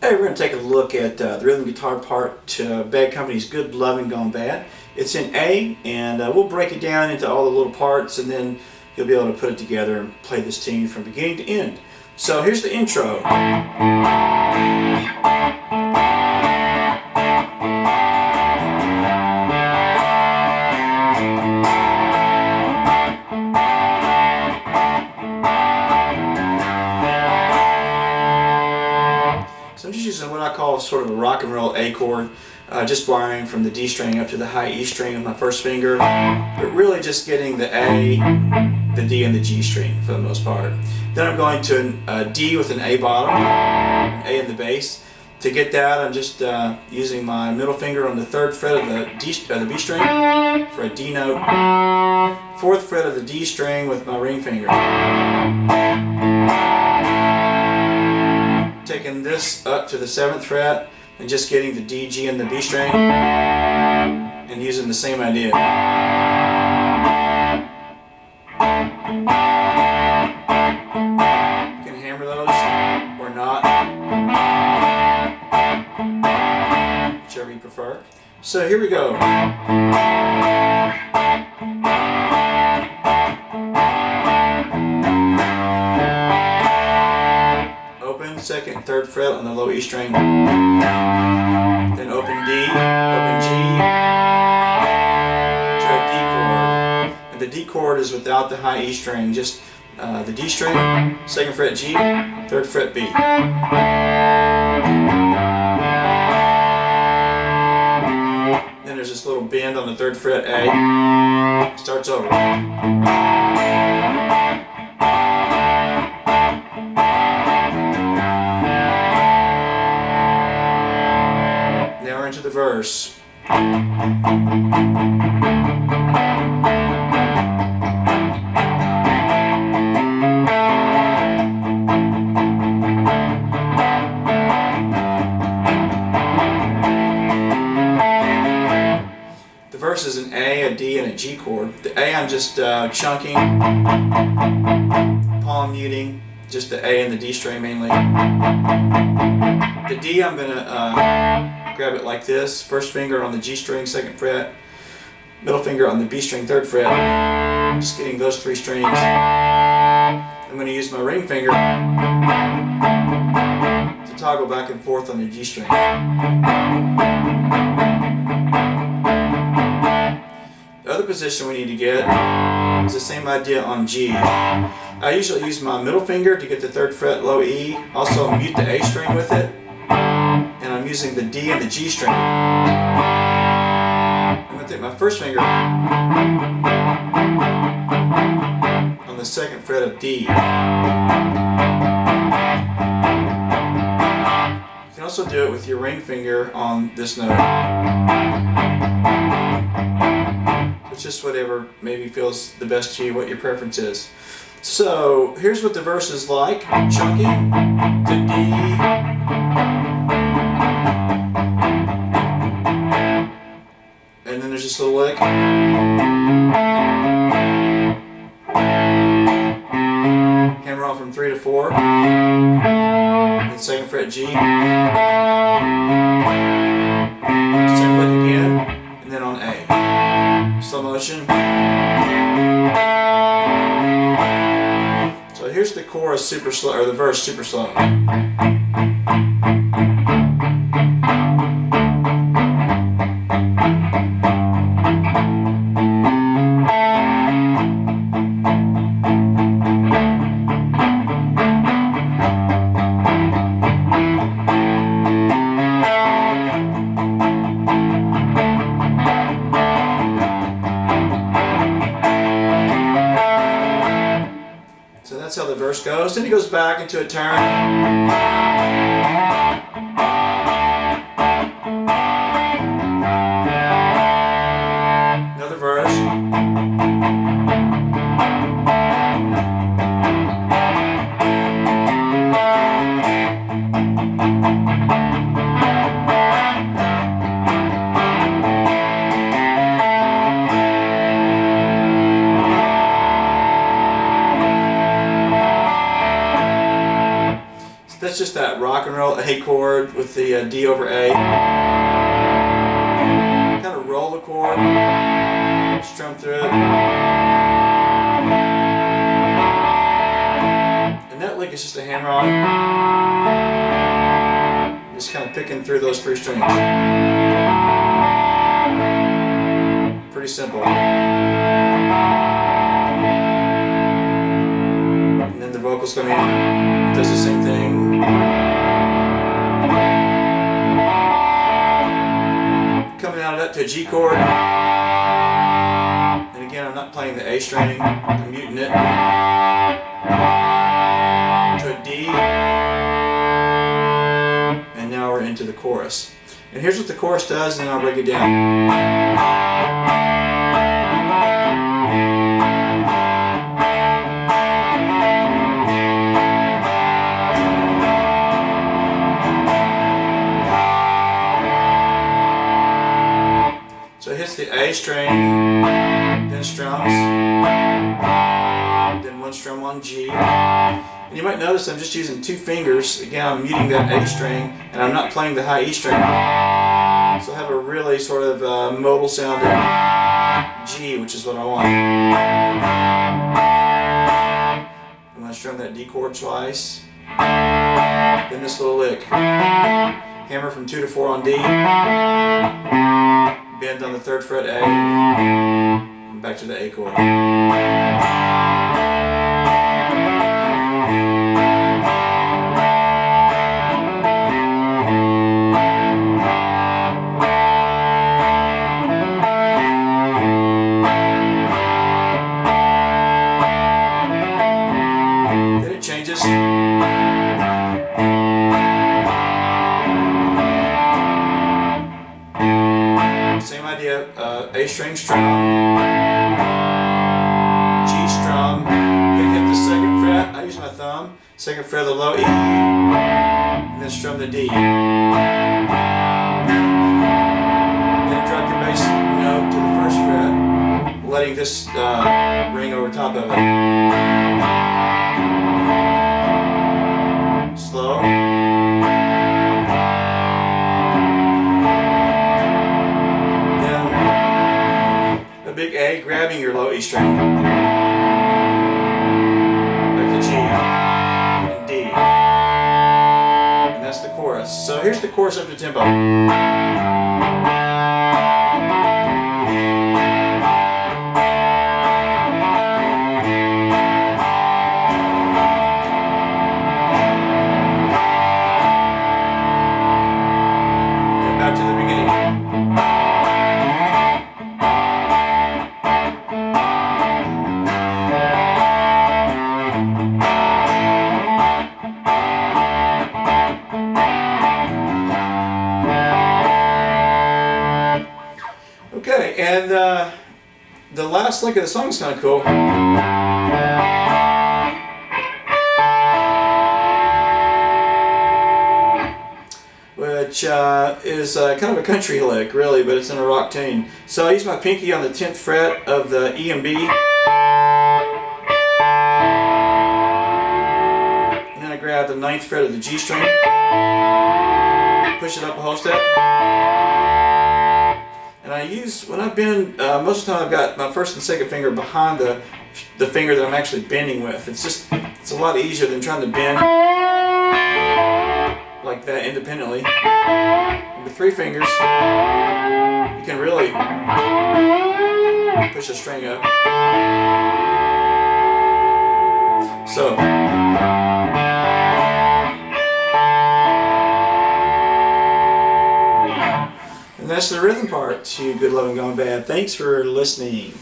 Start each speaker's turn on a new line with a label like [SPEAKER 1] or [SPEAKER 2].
[SPEAKER 1] Hey, we're going to take a look at the rhythm guitar part to Bad Company's Good Lovin' Gone Bad. It's in A, and we'll break it down into all the little parts, and then you'll be able to put it together and play this tune from beginning to end. So here's the intro. So I'm just using what I call sort of a rock and roll A chord, just borrowing from the D string up to the high E string with my first finger, but really just getting the A, the D, and the G string for the most part. Then I'm going to a D with an A bottom, an A in the bass. To get that, I'm just using my middle finger on the 3rd fret of the B string for a D note, 4th fret of the D string with my ring finger. Taking this up to the 7th fret and just getting the D, G, and the B string and using the same idea. You can hammer those or not, whichever you prefer. So here we go. Open 2nd and 3rd fret on the low E string, then open D, open G to a D chord, and the D chord is without the high E string, just the D string, 2nd fret G, 3rd fret B. Then there's this little bend on the 3rd fret A, starts over. Now we're into the verse. The verse is an A, a D, and a G chord. The A I'm just chunking, palm muting, just the A and the D string mainly. The D I'm going to grab it like this, 1st finger on the G string, 2nd fret, middle finger on the B string, 3rd fret, just getting those 3 strings. I'm going to use my ring finger to toggle back and forth on the G string. The other position we need to get is the same idea on G. I usually use my middle finger to get the 3rd fret low E, also mute the A string with it, and I'm using the D and the G string. I'm going to take my 1st finger on the 2nd fret of D. You can also do it with your ring finger on this note. It's just whatever maybe feels the best to you, what your preference is. So here's what the verse is like. Chunking to D, and then there's this little lick. Hammer on from 3 to 4, then 2nd fret G, same lick again, and then on A. Slow motion. So here's the chorus super slow, or the verse super slow. So that's how the verse goes. Then it goes back into a turn. Another verse. that's just rock and roll A chord with the D over A. Kind of roll the chord, strum through it. And that lick is just a hammer on. Just kind of picking through those 3 strings. Pretty simple. And then the vocals come in, does the same thing. Coming out of that to a G chord. And again, I'm not playing the A string, I'm muting it. To a D. And now we're into the chorus. And here's what the chorus does, and then I'll break it down. So it hits the A string, then strums, then 1 strum on G. And you might notice I'm just using 2 fingers. Again, I'm muting that A string, and I'm not playing the high E string. So I have a really sort of modal sounding G, which is what I want. I'm going to strum that D chord twice. Then this little lick. Hammer from 2 to 4 on D. Bend on the 3rd fret A, and back to the A chord. Then it changes. Same idea, A string strum, G strum, then hit the 2nd fret, I use my thumb, 2nd fret of the low E, and then strum the D. Then drop your bass note to the 1st fret, letting this ring over top of it. Slow. A big A, grabbing your low E string. Back to G, and D. And that's the chorus. So here's the chorus up to tempo. And back to the beginning. Okay, and the last lick of the song is kind of cool. Which is kind of a country lick, really, but it's in a rock tune. So I use my pinky on the 10th fret of the E and B. And then I grab the 9th fret of the G string. Push it up a whole step. And I use, when I bend, most of the time I've got my 1st and 2nd finger behind the finger that I'm actually bending with. It's a lot easier than trying to bend like that independently. And with 3 fingers, you can really push a string up. So. And that's the rhythm part to Good Lovin' Gone Bad. Thanks for listening.